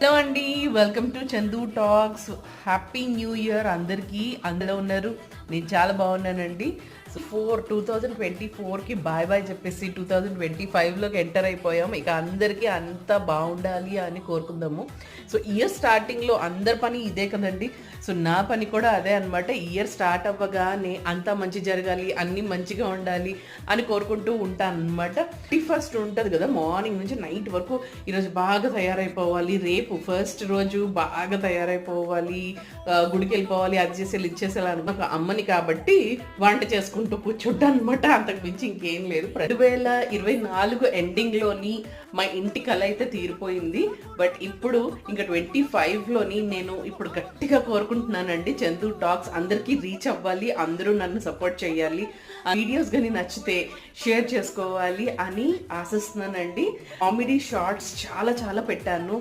Hello అండి, welcome to Chandu talks. Happy new year అందరికీ. అందులో ఉన్నారు, నేను చాలా బాగున్నానండి. సో 2024కి బాయ్ బాయ్ చెప్పేసి 2025లోకి ఎంటర్ అయిపోయాం. ఇక అందరికీ అంతా బాగుండాలి అని కోరుకుందాము. సో ఇయర్ స్టార్టింగ్లో అందరి పని ఇదే కదండి. సో నా పని కూడా అదే అనమాట. ఇయర్ స్టార్ట్ అవ్వగానే అంతా మంచి జరగాలి, అన్నీ మంచిగా ఉండాలి అని కోరుకుంటూ ఉంటాను అనమాట. 31st ఉంటుంది కదా, మార్నింగ్ నుంచి నైట్ వరకు ఈరోజు బాగా తయారైపోవాలి, రేపు ఫస్ట్ రోజు బాగా తయారైపోవాలి, గుడికి వెళ్ళిపోవాలి, అది చేసేది ఇది చేసేలా అనుకున్న ఒక అమ్మని కాబట్టి వంట చేసుకుంటూ కూర్చుంటా అనమాట. అంతకు మించి ఇంకేం లేదు. 2024 ఎండింగ్లోని మా ఇంటి కళ అయితే తీరిపోయింది. బట్ ఇప్పుడు ఇంకా 25లోని నేను ఇప్పుడు గట్టిగా కోరుకుంటున్నానండి, చందు టాక్స్ అందరికీ రీచ్ అవ్వాలి, అందరూ నన్ను సపోర్ట్ చేయాలి, ఆ వీడియోస్ కానీ నచ్చితే షేర్ చేసుకోవాలి అని ఆశిస్తున్నానండి. కామెడీ షార్ట్స్ చాలా పెట్టాను.